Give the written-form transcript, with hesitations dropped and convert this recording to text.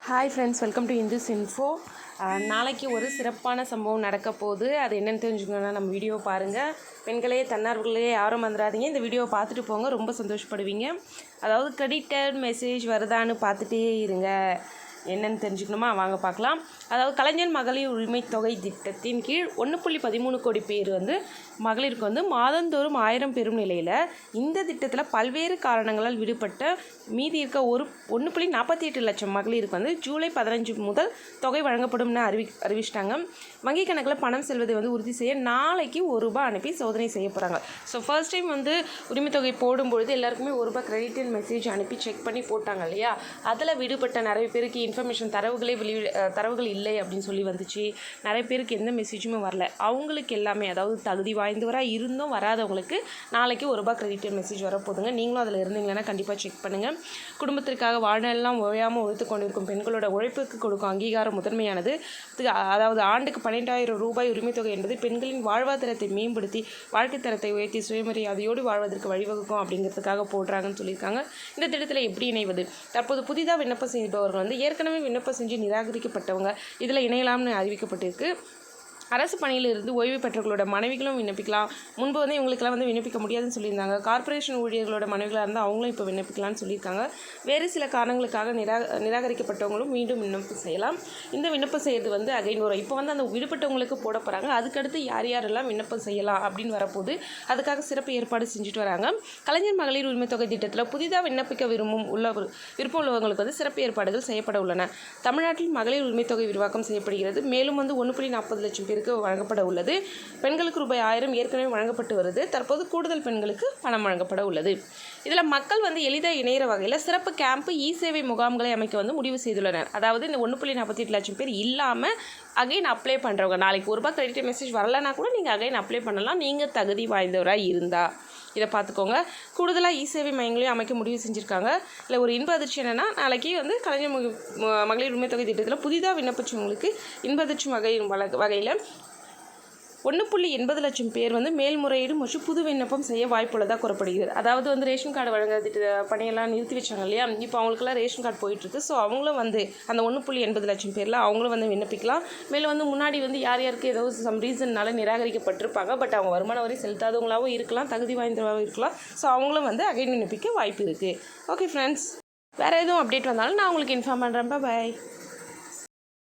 Hi friends, welcome to Indus info. நாளைக்கு ஒரு சிறப்பான சம்பவம் நடக்க போகுது. அது என்னென்னு தெரிஞ்சுக்கணுன்னா நம்ம வீடியோ பாருங்கள். பெண்களே தன்னார்வர்களே யாரும் வந்துடாதீங்க, இந்த வீடியோவை பார்த்துட்டு போங்க, ரொம்ப சந்தோஷப்படுவீங்க. அதாவது கிரெடிட்டட் மெசேஜ் வருதான்னு பார்த்துட்டே இருங்க. என்னென்னு தெரிஞ்சுக்கணுமா, வாங்க பார்க்கலாம். அதாவது கலைஞர் மகளிர் உரிமை தொகை திட்டத்தின் கீழ் 1.13 கோடி பேர் மகளிருக்கு மாதந்தோறும் 1000 பெறும் நிலையில் இந்த திட்டத்தில் பல்வேறு காரணங்களால் விடுபட்ட மீதி இருக்க 1.48 லட்சம் மகளிருக்கு ஜூலை 15 முதல் தொகை வழங்கப்படும்னு அறிவிச்சிட்டாங்க. வங்கி கணக்கில் பணம் செல்வதை உறுதி செய்ய நாளைக்கு ₹1 அனுப்பி சோதனை செய்ய போகிறாங்க. ஸோ ஃபர்ஸ்ட் டைம் உரிமை தொகை போடும்பொழுது எல்லாருக்குமே ₹1 கிரெடிட் மெசேஜ் அனுப்பி செக் பண்ணி போட்டாங்க இல்லையா, அதில் விடுபட்ட நிறைய பேருக்கு இன்ஃபர்மேஷன் தரவுகள் இல்லை அப்படின்னு சொல்லி வந்துச்சு. நிறைய பேருக்கு எந்த மெசேஜுமே வரல. அவங்களுக்கு எல்லாமே, அதாவது தகுதி வாய்ந்தவராக இருந்தும் வராதவங்களுக்கு நாளைக்கு ₹1 கிரெடிட் மெசேஜ் வரப்போகுதுங்க. நீங்களும் அதில் இருந்தீங்கன்னா கண்டிப்பாக செக் பண்ணுங்கள். குடும்பத்திற்காக வாழ்நாளெல்லாம் ஓயாமல் உழைத்து கொண்டிருக்கும் பெண்களோட உழைப்புக்கு கொடுக்கும் அங்கீகாரம் முதன்மையானது. அதாவது ஆண்டுக்கு ₹12,000 உரிமைத் தொகை என்பது பெண்களின் வாழ்வாதாரத்தை மேம்படுத்தி வாழ்க்கை தரத்தை உயர்த்தி சுயமரியாதையோடு வாழ்வதற்கு வழிவகுக்கும் அப்படிங்கிறதுக்காக போடுறாங்கன்னு சொல்லியிருக்காங்க. இந்த திட்டத்தில் எப்படி இணைவது? தற்போது புதிதாக விண்ணப்பம் செய்பவர்கள் ஏற்கனவே விண்ணப்பம் செஞ்சு நிராகரிக்கப்பட்டவங்க இதில் இணையலாம்னு அறிவிக்கப்பட்டிருக்கு. அரசு பணியில் இருந்து ஓய்வு பெற்றவர்களோட மனைவிகளும் விண்ணப்பிக்கலாம். முன்பு இவங்களுக்கெல்லாம் விண்ணப்பிக்க முடியாதுன்னு சொல்லியிருந்தாங்க. கார்ப்பரேஷன் ஊழியர்களோட மனைவிகளாக இருந்தால் அவங்களும் இப்போ விண்ணப்பிக்கலாம்னு சொல்லியிருக்காங்க. வேறு சில காரணங்களுக்காக நிராகரிக்கப்பட்டவங்களும் மீண்டும் விண்ணப்பம் செய்யலாம். இந்த விண்ணப்பம் செய்கிறது அகைன் வரும். இப்போ அந்த விடுபட்டவங்களுக்கு போட போகிறாங்க. அதுக்கடுத்து யாரெல்லாம் விண்ணப்பம் செய்யலாம் அப்படின்னு வரப்போது, அதுக்காக சிறப்பு ஏற்பாடு செஞ்சுட்டு வராங்க. கலைஞர் மகளிர் உரிமை தொகை திட்டத்தில் புதிதாக விண்ணப்பிக்க விருப்பம் உள்ளவங்களுக்கு சிறப்பு ஏற்பாடுகள் செய்யப்பட உள்ளன. தமிழ்நாட்டில் மகளிர் உரிமை தொகை விரிவாக்கம் செய்யப்படுகிறது. மேலும் 1.40 லட்சம் பேருக்கு வழங்கப்பட உள்ளது. பெண்களுக்கு ₹1000 ஏற்கனவே வழங்கப்பட்டு வருது. தற்போது கூடுதல் பெண்களுக்கு பணம் வழங்கப்பட உள்ளது. இதில் மக்கள் எளிதாக இணைகிற வகையில் சிறப்பு கேம்ப் சேவை முகாம்களை அமைக்க முடிவு செய்துள்ளனர். அதாவது இந்த 1.48 லட்சம் பேர் இல்லாமல் அகைன் அப்ளை பண்ணுறவங்க, நாளைக்கு ₹1 கிரெடிட் மெசேஜ் வரலன்னா கூட நீங்கள் அகைன் அப்ளை பண்ணலாம், நீங்கள் தகுதி வாய்ந்தவராக இருந்தால். இதை பார்த்துக்கோங்க. கூடுதலாக சேவை மையங்களையும் அமைக்க முடிவு செஞ்சுருக்காங்க. இல்லை ஒரு இன்ப அதிர்ச்சி என்னென்னா, நாளைக்கு கலைஞர் மகளிர் உரிமை தொகை திட்டத்தில் புதிதாக விண்ணப்பிச்சவங்களுக்கு இன்ப அதிர்ச்சி வகையில் 1.80 லட்சம் பேர் மேல்முறையீடு மற்றும் புது விண்ணப்பம் செய்ய வாய்ப்புள்ளதாக கூறப்படுகிறது. அதாவது ரேஷன் கார்டு வழங்க பணியெல்லாம் நிறுத்தி வச்சாங்க இல்லையா, இப்போ அவங்களுக்கெல்லாம் ரேஷன் கார்டு போயிட்டுருக்கு. ஸோ அவங்களும் அந்த 1.80 லட்சம் பேரில் அவங்களும் விண்ணப்பிக்கலாம். மேலும் முன்னாடி யார் யாருக்கு ஏதோ சம் ரீசன்னால நிராகரிக்கப்பட்டிருப்பாங்க, பட் அவங்க வருமான வரி செலுத்தாதவங்களாகவும் இருக்கலாம், தகுதி வாய்ந்தவராகவும் இருக்கலாம். ஸோ அவங்களும் அகைன் விண்ணப்பிக்க வாய்ப்பு இருக்குது. ஓகே ஃப்ரெண்ட்ஸ், வேறு எதுவும் அப்டேட் வந்தாலும் நான் உங்களுக்கு இன்ஃபார்ம் பண்ணுறேன். பாய்.